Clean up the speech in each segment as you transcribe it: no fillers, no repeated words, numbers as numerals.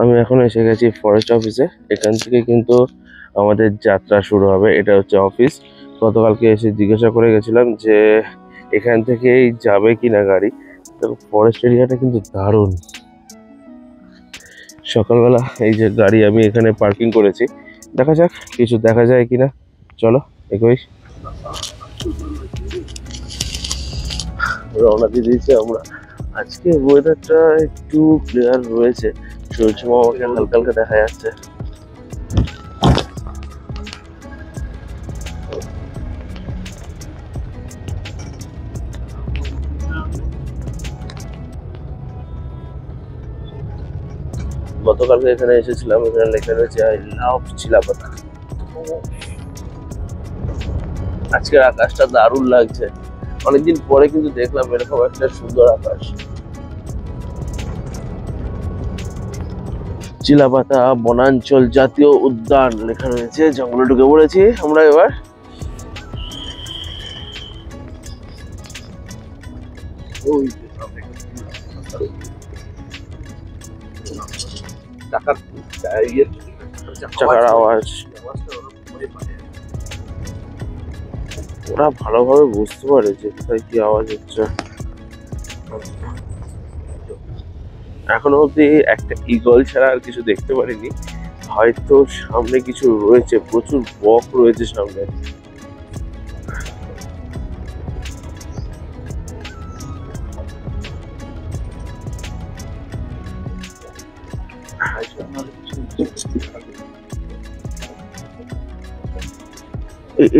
আমি এখন এসে গেছি ফরেস্ট অফিসে। এখান থেকে কিন্তু আমাদের যাত্রা শুরু হবে। এটা হচ্ছে অফিস। গতকালকে এসে জিজ্ঞাসা করে গেছিলাম যে এখান থেকেই যাবে কিনা গাড়ি। তো ফরেস্ট এরিয়াটা কিন্তু দারুণ। সকালবেলা এই যে গাড়ি আমি এখানে পার্কিং করেছি, দেখা যাক কিছু দেখা যায় কিনা। চলো এগোই। রওনা দিয়ে দিয়েছি আমরা। আজকে ওয়েদারটা একটু ক্লিয়ার রয়েছে, সূর্য মামাকে হালকা হালকা দেখা যাচ্ছে। গতকালকে এখানে এসেছিলাম, এখানে লেখা রয়েছে আই লাভ চিলাপাতা। আজকের আকাশটা দারুণ লাগছে। অনেকদিন পরে কিন্তু দেখলাম এরকম একটা সুন্দর আকাশ। চিলাপাতা বনাঞ্চল জাতীয় উদ্যান লেখা রয়েছে। জঙ্গলে ঢুকে পড়েছি আমরা এবার। চাকার আওয়াজ ওরা ভালোভাবে বুঝতে পারে যে কোথায় কি আওয়াজ হচ্ছে। এখনো অব্দি একটা ঈগল ছাড়া আর কিছু দেখতে পারিনি। হয়তো সামনে কিছু রয়েছে, প্রচুর বক রয়েছে সামনে।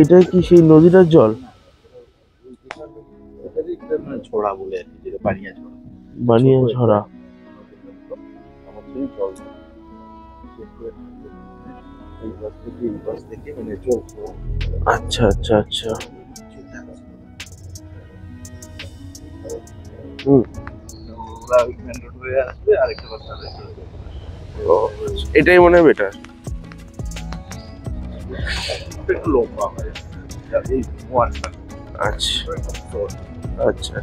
এটা কি সেই নদীটার জল? ঝোড়া বলে বানিয়া ঝরা। আচ্ছা আচ্ছা আচ্ছা। এটাই মনে হয় বেটার। আচ্ছা আচ্ছা।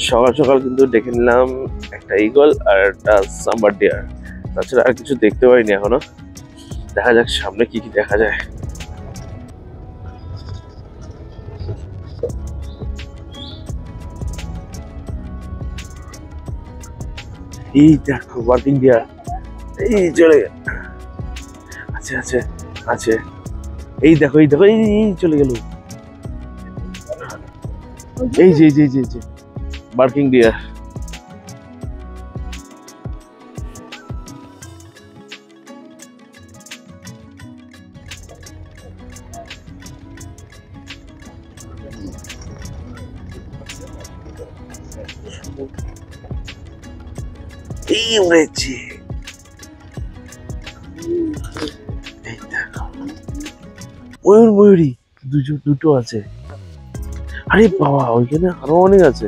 সকাল সকাল কিন্তু দেখে নিলাম একটা ঈগল আর একটা সাম্বার ডিয়ার। তাছাড়া আর কিছু দেখতে পাইনি এখনো। দেখা যাক সামনে কি কি দেখা যায়। এই দেখো ওয়ার্কিং ডিয়ার, এই চলে গেল। আছে আছে আছে, এই দেখো এই দেখো, এই চলে গেল। এই যে যে যে যে বার্কিং ডিয়ার। এই উড়েছে, এই দেখো ময়ূর ময়ূরী দুটো আছে। আরে বাবা, ওইখানে আরো অনেক আছে।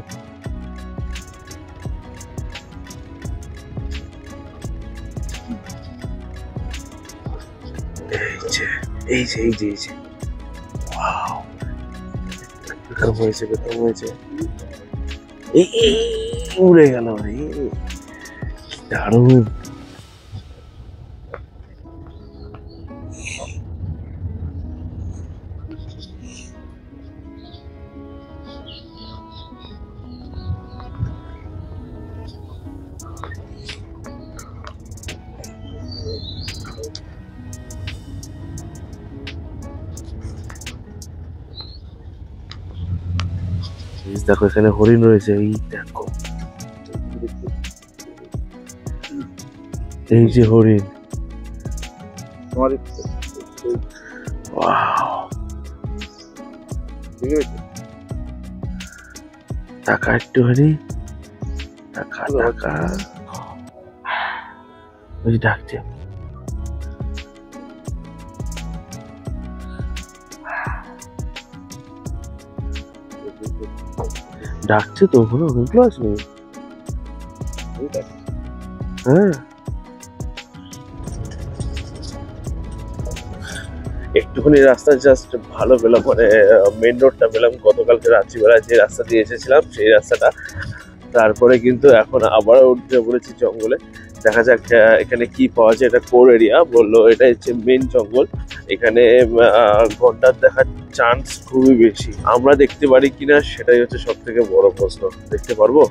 এই যে এই যে এই যে ওয়াও, বেকার হয়েছে বেকার হয়েছে। এই উড়ে গেল রে, দারুণ। দেখো এখানে হরিণ রয়েছে, এই দেখো এই যে হরিণ। টাকা একটুখানি, টাকা টাকা, ওই ডাকছে। ডাকছে তো, ওখানে অনেকগুলো আছে নাকি? হ্যাঁ, একটুখানি রাস্তা জাস্ট ভালো পেলাম, মানে মেন রোডটা পেলাম গতকালকে রাত্রিবেলা যে রাস্তা দিয়ে এসেছিলাম সেই রাস্তাটা। তারপরে কিন্তু এখন আবার উঠে পড়েছি জঙ্গলে। দেখা যাক এখানে কি পাওয়া যায়। এটা কোর এরিয়া বললো, এটা হচ্ছে মেন জঙ্গল। এখানে গন্ডার দেখার চান্স খুবই বেশি। আমরা দেখতে পারি কিনা সেটাই হচ্ছে সব থেকে বড় প্রশ্ন। দেখতে পারবো?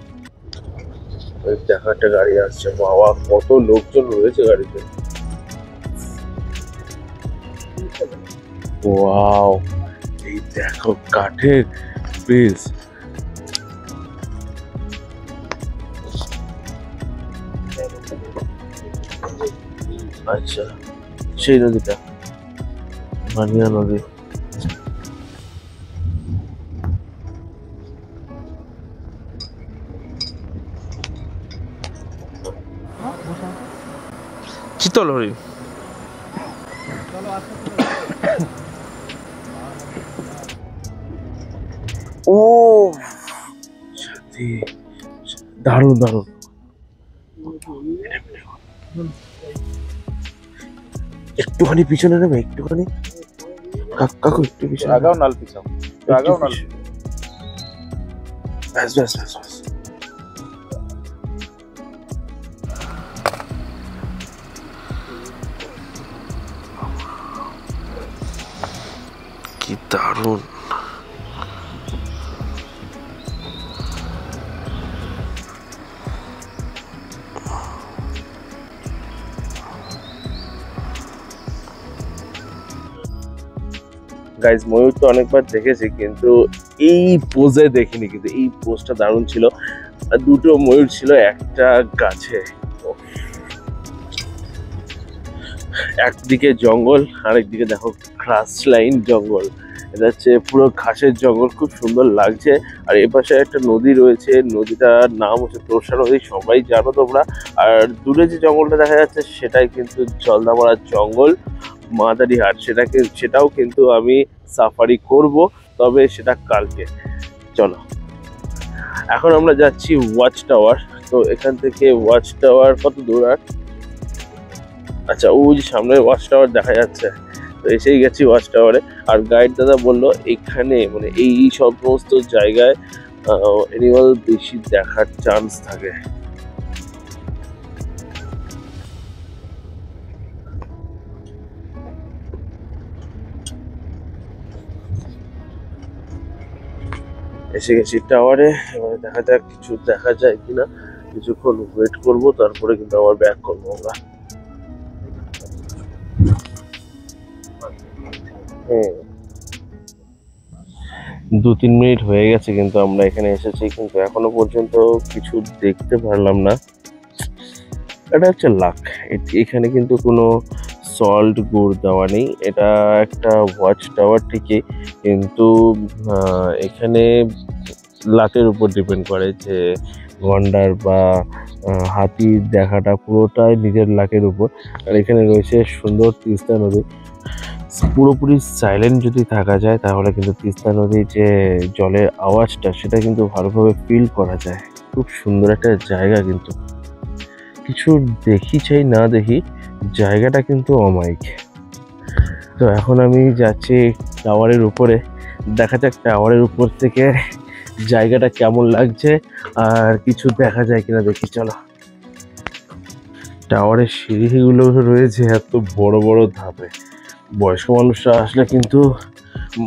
ওই দেখা একটা গাড়ি আসছে, বাবা কত লোকজন রয়েছে গাড়িতে। ওয়াও, এই দেখো কাঠের ব্রিজ। আচ্ছা, সেই নদীটা মানিয়া নদী। চিতল হরিণ। ও সাথী, দারুণ দারুণ। একটুখানি পিছনে নেবে, একটুখানি কাকু একটু পিছনে আগাও নাল পিছাও, আগাও নাল। ব্যাস ব্যাস ব্যাস ব্যাস। কি দারুণ। গাইজ, ময়ূর তো অনেকবার দেখেছি কিন্তু এই পোজে দেখিনি, কিন্তু এই পোজটা দারুণ ছিল। আর দুটো ময়ূর ছিল একটা গাছে। একদিকে জঙ্গল, আরেকদিকে দেখো গ্রাস লাইন জঙ্গল। এটা হচ্ছে পুরো ঘাসের জঙ্গল, খুব সুন্দর লাগছে। আর এপাশে একটা নদী রয়েছে, নদীটার নাম হচ্ছে তোরসা নদী, সবাই জানো তোমরা। আর দূরে যে জঙ্গলটা দেখা যাচ্ছে সেটাই কিন্তু জলদাপাড়ার জঙ্গল, মাদারিহাট। সেটাও কিন্তু আমি সাফারি করব, তবে সেটা কালকে। চলো, এখন আমরা যাচ্ছি ওয়াচ টাওয়ার। তো এখান থেকে ওয়াচ টাওয়ার কত দূর? আর আচ্ছা, ওই যে সামনে ওয়াচ টাওয়ার দেখা যাচ্ছে। তো এসেই গেছি ওয়াচ টাওয়ারে। আর গাইড দাদা বললো এখানে মানে এই সমস্ত জায়গায় অ্যানিমাল বেশি দেখার চান্স থাকে। এসে গেছি টাওয়ারে, এবারে দেখা যাক কিছু দেখা যায় কিনা। কিছুক্ষণ ওয়েট করব, তারপরে কিন্তু আবার ব্যাক করবো আমরা। দু তিন মিনিট হয়ে গেছে কিন্তু আমরা এখানে এসেছি, কিন্তু এখনো পর্যন্ত কিছু দেখতে পারলাম না। এটা হচ্ছে লাক। এখানে কিন্তু কোনো সল্ট গুড় দেওয়া নেই। এটা একটা ওয়াচ টাওয়ার ঠিকই, কিন্তু এখানে লাকের উপর ডিপেন্ড করে যে গন্ডার বা হাতির দেখাটা পুরোটাই নিজের লাকের উপর। আর এখানে রয়েছে সুন্দর তিস্তা নদী। পুরোপুরি সাইলেন্ট যদি থাকা যায় তাহলে কিন্তু তিস্তা নদীর যে জলের আওয়াজটা সেটা কিন্তু ভালোভাবে ফিল করা যায়। খুব সুন্দর একটা জায়গা, কিন্তু কিছু দেখি চাই না দেখি জায়গাটা কিন্তু অমায়িক। তো এখন আমি যাচ্ছি টাওয়ারের উপরে, দেখা যাক টাওয়ারের উপর থেকে জায়গাটা কেমন লাগছে আর কিছু দেখা যায় কিনা দেখি। চলো, টাওয়ারের সিঁড়িগুলো রয়েছে এত বড় বড় ধাপে, বয়স্ক মানুষরা আসলে কিন্তু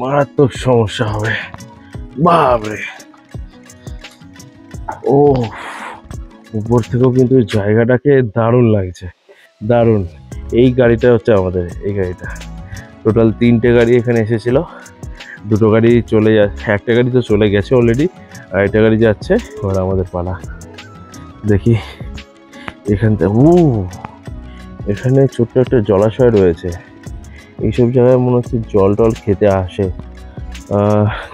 মারাত্মক সমস্যা হবে। বাপরে, ও উপর থেকেও কিন্তু জায়গাটাকে দারুণ লাগছে, দারুণ। এই গাড়িটা হচ্ছে আমাদের, এই গাড়িটা। টোটাল 3টে গাড়ি এখানে এসেছিল, 2টো গাড়ি চলে যাচ্ছে, একটা গাড়ি তো চলে গেছে অলরেডি, আর একটা গাড়ি যাচ্ছে। এবার আমাদের পালা। দেখি এখান থেকে, এখানে ছোট্ট একটা জলাশয় রয়েছে। এইসব জায়গায় মনে হচ্ছে জল টল খেতে আসে।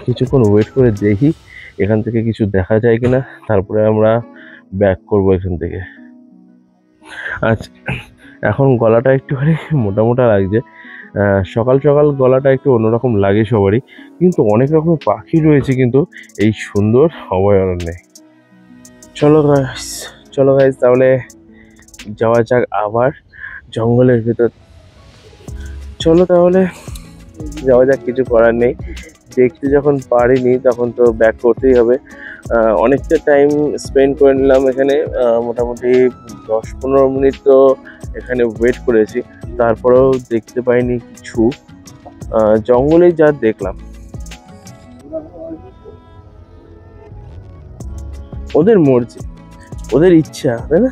কিছুক্ষণ ওয়েট করে দেখি এখান থেকে কিছু দেখা যায় কিনা, তারপরে আমরা ব্যাক করবো এখান থেকে। আচ্ছা, এখন গলাটা একটুখানি মোটা মোটা লাগছে, সকাল সকাল গলাটা একটু অন্যরকম লাগে সবারই, কিন্তু অনেক রকমের পাখি রয়েছে কিন্তু এই সুন্দর অভয়ারণ্যে। চলো গাইস, চলো গাইস, তাহলে যাওয়া যাক আবার জঙ্গলের ভেতর। চলো তাহলে যাওয়া যাক, কিছু করার নেই। দেখতে যখন পারিনি তখন তো ব্যাক করতেই হবে। অনেকটা টাইম স্পেন্ড করে নিলাম এখানে, মোটামুটি 10-15 মিনিট তো এখানে ওয়েট করেছি, তারপরেও দেখতে পাইনি কিছু। জঙ্গলেই যা দেখলাম। ওদের মর্জি, ওদের ইচ্ছা, তাই না?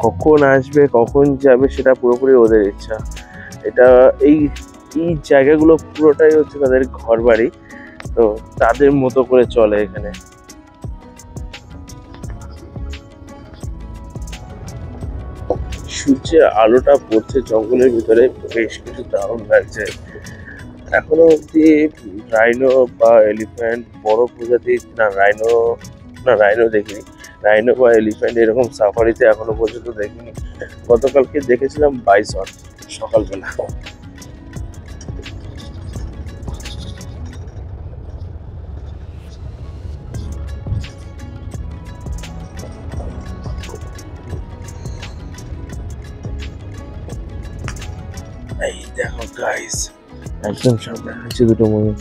কখন আসবে কখন যাবে সেটা পুরোপুরি ওদের ইচ্ছা। এটা এই এই জায়গাগুলো পুরোটাই হচ্ছে তাদের ঘর বাড়ি, তো তাদের মতো করে চলে এখানে। সূর্যের আলোটা পড়ছে জঙ্গলের ভিতরে, বেশ কিছু দারুণ লাগছে। এখনো অব্দি রাইনো বা এলিফ্যান্ট বড় প্রজাতির, রাইনো দেখিনি। রাইনো বা এলিফ্যান্ট এরকম সাফারিতে এখনো পর্যন্ত দেখিনি। গতকালকে দেখেছিলাম বাইসন সকালবেলা। এই দেখো গাইস, একদম সামনে আছে দুটো ময়ূর।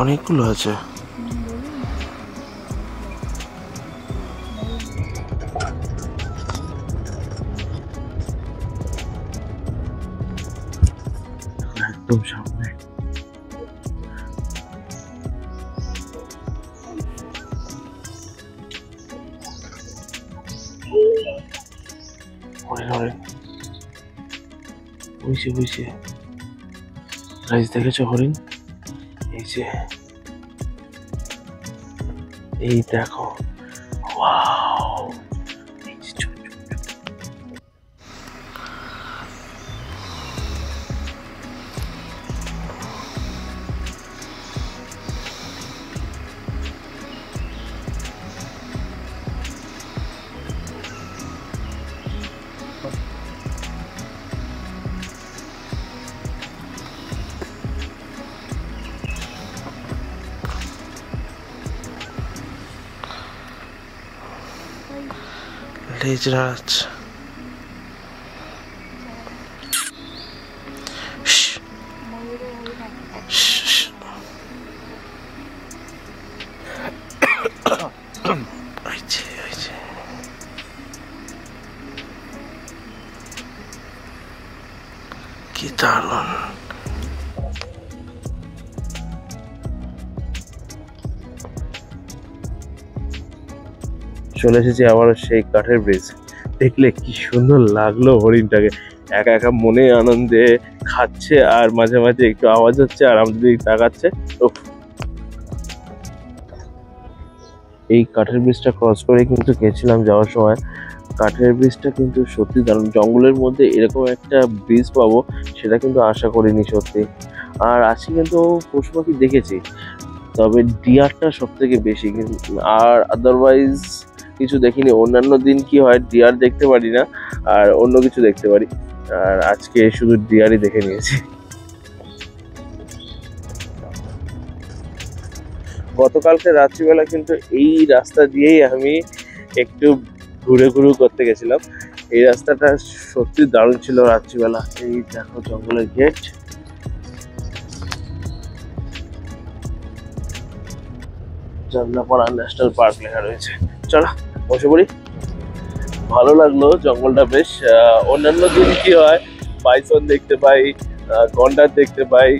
অনেকগুলো আছে। একদম সামনে। বুঝছে গাইস, দেখেছো হরিণ? এই যে, এই দেখো, ওয়াও! এই যে ছোট ছোট। লেজরাজ, কি দারুণ! চলে এসেছি আবারও সেই কাঠের ব্রিজ। দেখলে কি সুন্দর লাগলো হরিণটাকে, একা একা মনে আনন্দে খাচ্ছে, আর মাঝে মাঝে একটু আওয়াজ হচ্ছে আর আমাদের দিকে তাকাচ্ছে। এই কাঠের ব্রিজটা ক্রস করে কিন্তু গেছিলাম যাওয়ার সময়। কাঠের ব্রিজটা কিন্তু সত্যি দারুণ। জঙ্গলের মধ্যে এরকম একটা ব্রিজ পাবো সেটা কিন্তু আশা করিনি সত্যি। আর আজকে কিন্তু পশু পাখি দেখেছি, তবে ডিয়ারটা সব থেকে বেশি, আর আদারওয়াইজ কিছু দেখিনি। অন্যান্য দিন কি হয়, ডিয়ার দেখতে পারি না আর অন্য কিছু দেখতে পারি, আর আজকে শুধু ডিয়ারই দেখে নিয়েছি। গতকালকে রাত্রিবেলা কিন্তু এই রাস্তা দিয়েই আমি একটু ঘুরে ঘুরে করতে গেছিলাম। এই রাস্তাটা সত্যি দারুণ ছিল রাত্রিবেলা। এই দেখো জঙ্গলের গেট, জামনাপাড়া ন্যাশনাল পার্ক লেখা রয়েছে। চলো বসে পড়ি। ভালো লাগলো জঙ্গলটা বেশ। অন্যান্য দিন কি হয়, বাইসন দেখতে পাই, গন্ডার দেখতে পাই,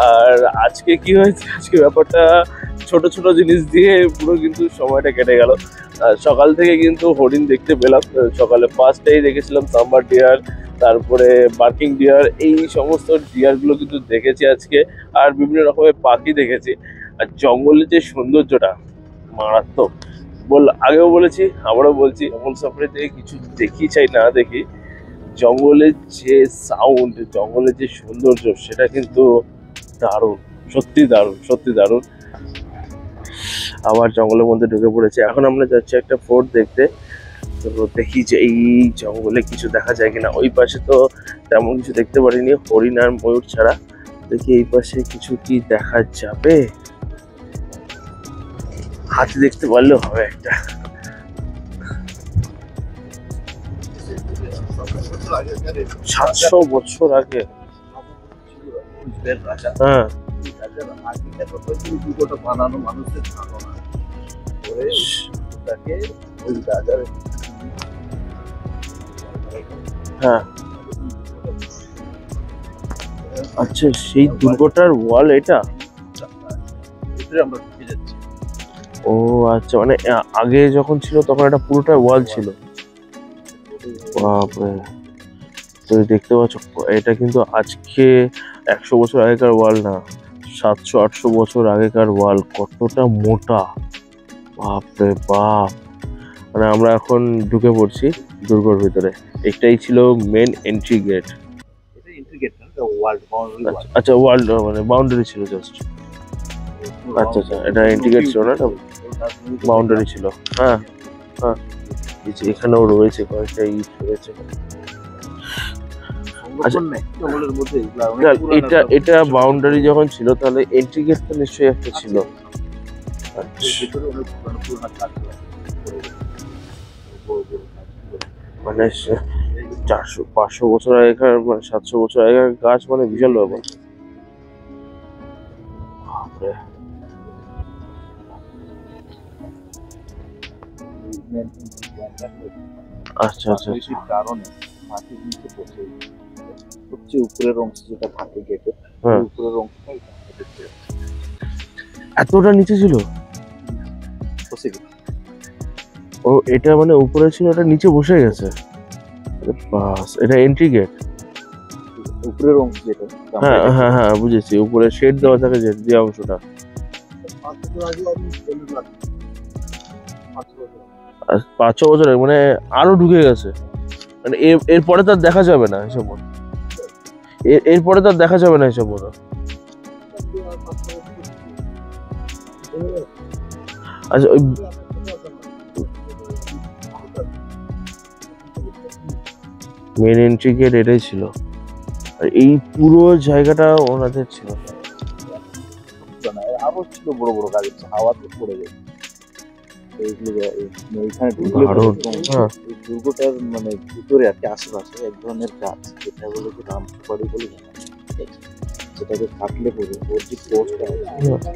আর আজকে কি হয়েছে, আজকে ব্যাপারটা ছোট ছোট জিনিস দিয়ে পুরো কিন্তু সময়টা কেটে গেল। সকাল থেকে কিন্তু হরিণ দেখতে পেলাম। সকালে ফার্স্টেই দেখেছিলাম সাম্বার ডিয়ার, তারপরে বার্কিং ডিয়ার, এই সমস্ত ডিয়ারগুলো কিন্তু দেখেছি আজকে। আর বিভিন্ন রকমের পাখি দেখেছি। আর জঙ্গলের যে সৌন্দর্যটা মারাত্মক। আগেও বলেছি, আবারও বলছি, জঙ্গল সাফারিতে কিছু দেখি চাই না দেখি, জঙ্গলের যে সাউন্ড, জঙ্গলের যে সৌন্দর্য, সেটা কিন্তু দারুণ, সত্যি দারুণ, সত্যি দারুণ। আবার জঙ্গলের মধ্যে ঢুকে পড়েছে। এখন আমরা যাচ্ছি একটা ফোর্ট দেখতে। তো দেখি যে এই জঙ্গলে কিছু দেখা যায় কিনা। ওই পাশে তো তেমন কিছু দেখতে পারিনি, হরিণ আর ময়ূর ছাড়া। দেখি এই পাশে কিছু কি দেখা যাবে। হাতি দেখতে পারলেও হবে একটা। সাতশো বছর আগে? হ্যাঁ, বানানো মানুষের ধারণা করে তাকে ওই রাজার হ্যাঁ, আচ্ছা, সেই দুর্গটার ওয়াল এটা? আমরা ঢুকে যাচ্ছি। ও আচ্ছা, মানে আগে যখন ছিল তখন এটা পুরোটা ওয়াল ছিল। বাপরে! তো দেখতে পাচ্ছ, এটা কিন্তু আজকে 100 বছর আগেকার ওয়াল না, 700-800 বছর আগেকার ওয়াল। কতটা মোটা, বাপরে বাপ! মানে আমরা এখন ঢুকে পড়ছি দুর্গের ভিতরে। এটাই ছিল মেন এন্ট্রি গেট। এটা এন্ট্রি গেট না, এটা ওয়ার্ল্ড বাউন্ডারি। আচ্ছা, ওয়ার্ল্ড মানে বাউন্ডারি ছিল জাস্ট। আচ্ছা আচ্ছা, এটা এন্ট্রি গেট ছিল না, বাউন্ডারি ছিল। হ্যাঁ হ্যাঁ, এখানেও রয়েছে কয়েকটা ইট রয়েছে। আচ্ছা, এটা বাউন্ডারি যখন ছিল, তাহলে এন্ট্রি গেট তো নিশ্চয়ই একটা ছিল। মানে 400-500 বছর আগেকার, মানে 700 বছর আগেকার গাছ, মানে বিশাল ব্যাপার। আচ্ছা আচ্ছা, কারণে মাটির নিচে বসে সবচেয়ে উপরের অংশ যেটা থাকে গেটে, উপরের অংশটা এতটা নিচে ছিল? ও, এটা মানে উপরে ছিল, এটা নিচে বসে গেছে। বাস, এটা এন্ট্রি গেট। উপরের অংশ যেটা, হ্যাঁ হ্যাঁ হ্যাঁ, বুঝেছি। উপরে শেড দেওয়া থাকে যে অংশটা। 5-6 বছর আগে, মানে আরো ঢুকে গেছে। মানে এরপরে তার দেখা যাবে না এসব, এরপরে তার দেখা যাবে না এসব। আচ্ছা, ওই মেন এন্ট্রি গেট এটাই ছিল, আর এই পুরো জায়গাটা ওনাদের ছিল। আরো ছিল বড় বড় গাছ, হাওয়াতে পড়ে গেছে। দুর্গটার মানে ভিতরে আর কি আশেপাশে এক ধরনের গাছ, যেটা বলে যে রামসুপারি বলে জানা যায়। সেটাকে কাটলে পরে ওর যে কোষটা,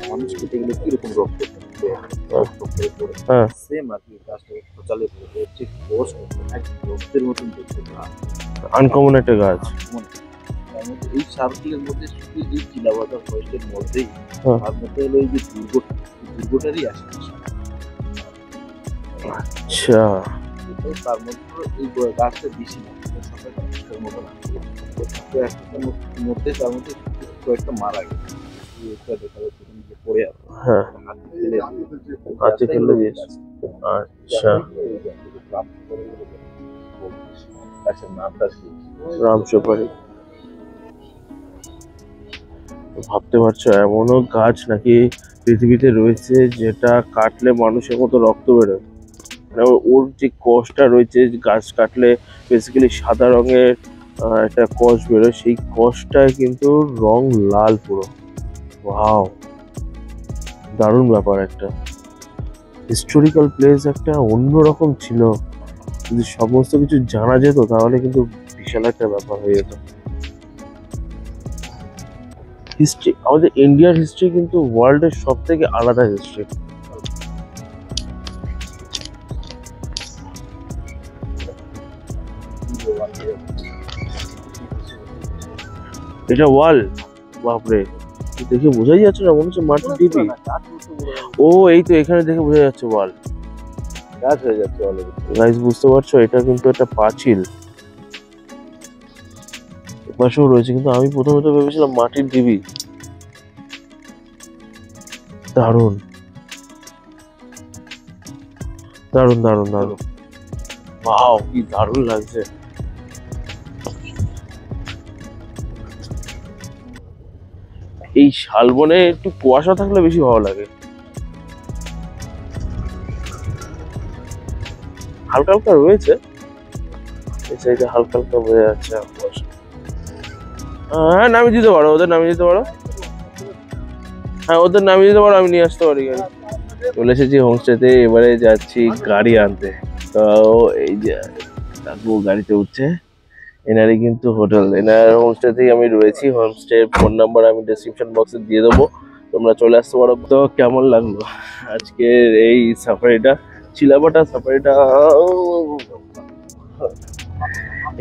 মানুষ কেটে গেলে কিরকম রক্ত সেম আর কি, গাছটা খোঁচালে পরে ওর যে কোষ রক্তের মতন দেখতে, আনকমন একটা গাছ। এই সার্কেলের মধ্যে শুধু এই চিলাবাজার ফরেস্টের মধ্যেই, তার মধ্যে হলো এই যে দুর্গটারই আশেপাশে। আচ্ছা, তার মধ্যে এই গাছটা বেশি না, মধ্যে তার মধ্যে কয়েকটা মারা গেছে, দেখা যাচ্ছে পড়ে আছে। হ্যাঁ, হাতে ফেলে দিয়েছে। আচ্ছা, রামসুপারি। ভাবতে পারছো, এমনও গাছ নাকি পৃথিবীতে রয়েছে যেটা কাটলে মানুষের মতো রক্ত বেরোয়। মানে ওর যে কষটা রয়েছে, গাছ কাটলে বেসিক্যালি সাদা রঙের একটা কষ বেরোয়, সেই কষটায় কিন্তু রং লাল পুরো। ওয়াও, দারুণ ব্যাপার। একটা হিস্টোরিক্যাল প্লেস, একটা অন্যরকম ছিল। যদি সমস্ত কিছু জানা যেত তাহলে কিন্তু বিশাল একটা ব্যাপার হয়ে যেত। হিস্ট্রি, আমাদের ইন্ডিয়ার হিস্ট্রি কিন্তু ওয়ার্ল্ডের সব থেকে আলাদা হিস্ট্রি। এটা ওয়াল, বাপরে দেখে বোঝাই যাচ্ছে না, মনে হচ্ছে মাটির ঢিপি। ও এই তো এখানে দেখে বোঝা যাচ্ছে ওয়াল, গাছ হয়ে যাচ্ছে অলরেডি। গাইস বুঝতে পারছো, এটা কিন্তু একটা পাঁচিল এপাশেও রয়েছে, কিন্তু আমি প্রথমে তো ভেবেছিলাম মাটির ঢিবি। দারুণ দারুণ দারুণ দারুণ, ওয়াও কি দারুণ লাগছে। এই শালবনে একটু কুয়াশা থাকলে বেশি ভালো লাগে। হালকা হালকা রয়েছে এই সাইডে, হালকা হালকা বোঝা যাচ্ছে কুয়াশা। হ্যাঁ নামিয়ে দিতে পারো, ওদের নামিয়ে দিতে পারো, হ্যাঁ ওদের নামিয়ে দিতে পারো, আমি নিয়ে আসতে পারি গাড়ি। চলে এসেছি হোমস্টেতে, এবারে যাচ্ছি গাড়ি আনতে। তো এই যে কাকু গাড়িতে উঠছে, এনারই কিন্তু হোটেল, এনার হোমস্টেতেই আমি রয়েছি। হোমস্টের ফোন নাম্বার আমি ডেসক্রিপশন বক্সে দিয়ে দেবো, তোমরা চলে আসতে পারো। তো কেমন লাগলো আজকের এই সাফারিটা, চিলাপাটা সাফারিটা?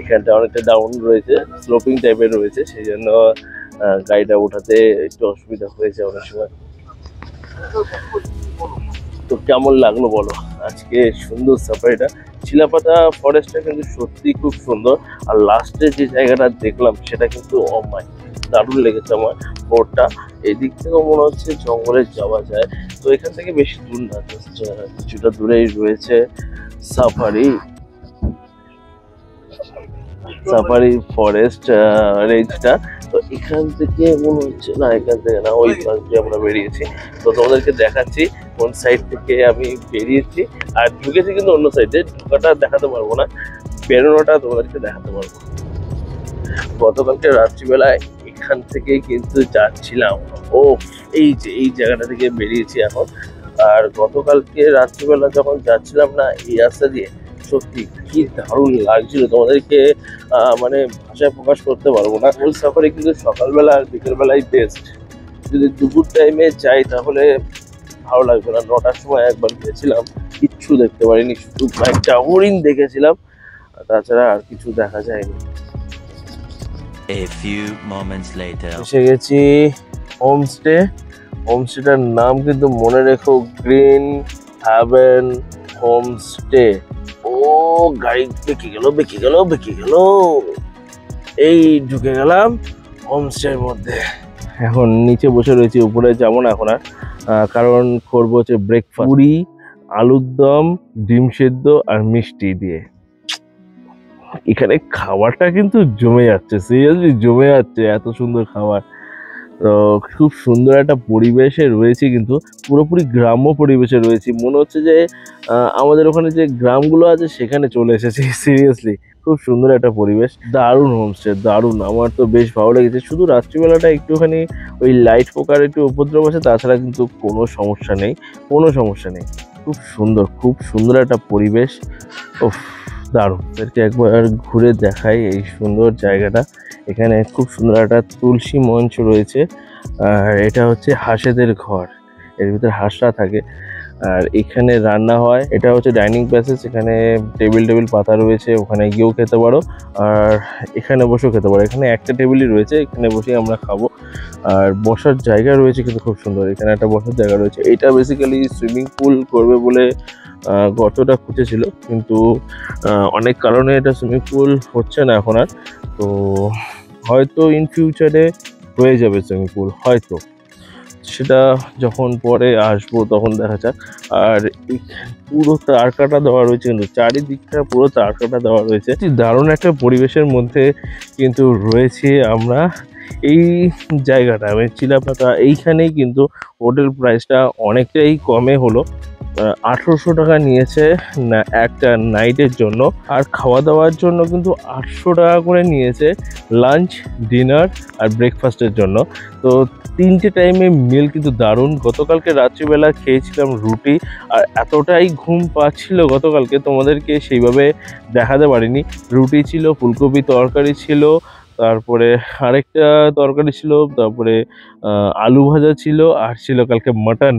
এখানটা অনেকটা ডাউন রয়েছে, স্লোপিং টাইপের রয়েছে, সেই জন্য গাড়িটা ওঠাতে একটু অসুবিধা হয়েছে অনেক সময়। তো কেমন লাগলো বলো আজকে সুন্দর সাফারিটা? চিলাপাতা ফরেস্টটা কিন্তু সত্যি খুব সুন্দর, আর লাস্টে যে জায়গাটা দেখলাম সেটা কিন্তু অমায় দারুণ লেগেছে আমার। বোর্ডটা এদিক থেকেও মনে হচ্ছে জঙ্গলে যাওয়া যায়। তো এখান থেকে বেশি দূর না, কিছুটা দূরেই রয়েছে সাফারি ফরেস্ট রেঞ্জটা। তো এখান থেকে মনে হচ্ছে না, এখান থেকে না, ওই পাশ দিয়ে আমরা বেরিয়েছি। তো তোমাদেরকে দেখাচ্ছি কোন সাইড থেকে আমি বেরিয়েছি, আর ঢুকেছি কিন্তু অন্য সাইডে। ঢোকাটা দেখাতে পারবো না, বেরোনোটা তোমাদেরকে দেখাতে পারবো। গতকালকে রাত্রিবেলায় এখান থেকে কিন্তু যাচ্ছিলাম, ও এই যে এই জায়গাটা থেকে বেরিয়েছি এখন। আর গতকালকে রাত্রিবেলা যখন যাচ্ছিলাম না এই রাস্তা দিয়ে, সত্যি কি দারুণ লাগছিল, তোমাদেরকে মানে ভাষায় প্রকাশ করতে পারবো না। ফুল সাফারি কিন্তু সকালবেলা আর বিকেলবেলায় বেস্ট। যদি দুপুর টাইমে যাই তাহলে ভালো লাগবে না। 9টার সময় একবার গেছিলাম, কিচ্ছু দেখতে পারিনি, শুধু একটা হরিণ দেখেছিলাম, তাছাড়া আর কিছু দেখা যায়নি। A few moments later. এসে গেছি হোমস্টে। হোমস্টেটার নাম কিন্তু মনে রেখো, গ্রিন হ্যাভেন হোমস্টে। ও গাড়ি বেঁকে গেল, এই ঢুকে গেলাম হোমস্টের মধ্যে। এখন নিচে বসে রয়েছি, উপরে যাবো না এখন আর, কারণ করবো হচ্ছে ব্রেকফাস্ট, পুরি, আলুর দম, ডিম সেদ্ধ আর মিষ্টি দিয়ে। এখানে খাবারটা কিন্তু জমে যাচ্ছে, সিরিয়াসলি জমে যাচ্ছে, এত সুন্দর খাবার। তো খুব সুন্দর একটা পরিবেশে রয়েছে, কিন্তু পুরোপুরি গ্রাম্য পরিবেশে রয়েছি, মনে হচ্ছে যে আমাদের ওখানে যে গ্রামগুলো আছে সেখানে চলে এসেছি। সিরিয়াসলি খুব সুন্দর একটা পরিবেশ, দারুণ হোমস্টে, দারুণ। আমার তো বেশ ভালো লেগেছে, শুধু রাত্রিবেলাটা একটুখানি ওই লাইট পোকার একটু উপদ্রব আছে, তাছাড়া কিন্তু কোনো সমস্যা নেই। খুব সুন্দর একটা পরিবেশ। ওফ দারুণ, এদেরকে একবার ঘুরে দেখাই এই সুন্দর জায়গাটা। এখানে খুব সুন্দর একটা তুলসী মঞ্চ রয়েছে, আর এটা হচ্ছে হাঁসেদের ঘর, এর ভিতরে হাঁসরা থাকে, আর এখানে রান্না হয়। এটা হচ্ছে ডাইনিং প্যাসেজ, এখানে টেবিল পাতা রয়েছে, ওখানে গিয়েও খেতে পারো, আর এখানে বসেও খেতে পারো। এখানে একটা টেবিলই রয়েছে, এখানে বসেই আমরা খাবো। আর বসার জায়গা রয়েছে কিন্তু খুব সুন্দর, এখানে একটা বসার জায়গা রয়েছে। এটা বেসিক্যালি সুইমিং পুল করবে বলে গর্তটা খুঁজেছিল, কিন্তু অনেক কারণে এটা সুইমিং পুল হচ্ছে না এখন আর। তো হয়তো ইন ফিউচারে হয়ে যাবে সুইমিং পুল, হয়তো সেটা যখন পরে আসবো তখন দেখা যাক। আর পুরো তার কাটা দেওয়া রয়েছে, কিন্তু চারিদিকটা পুরো তার কাটা দেওয়া রয়েছে। দারুণ একটা পরিবেশের মধ্যে কিন্তু রয়েছে আমরা। এই জায়গাটা মানে চিলাপাতা, এইখানেই কিন্তু হোটেল প্রাইসটা অনেকটাই কমে হলো। 1800 টাকা নিয়েছে না একটা নাইটের জন্য। আর খাওয়া দাওয়ার জন্য কিন্তু 800 টাকা করে নিয়েছে, লাঞ্চ, ডিনার আর ব্রেকফাস্টের জন্য। তো 3টে টাইমে মিল কিন্তু দারুণ। গতকালকে রাত্রিবেলা খেয়েছিলাম রুটি, আর এতটাই ঘুম পাচ্ছিল গতকালকে তোমাদেরকে সেইভাবে দেখাতে পারিনি। রুটি ছিল, ফুলকপি তরকারি ছিল, তারপরে আরেকটা তরকারি ছিল, তারপরে আলু ভাজা ছিল, আর ছিল কালকে মাটন।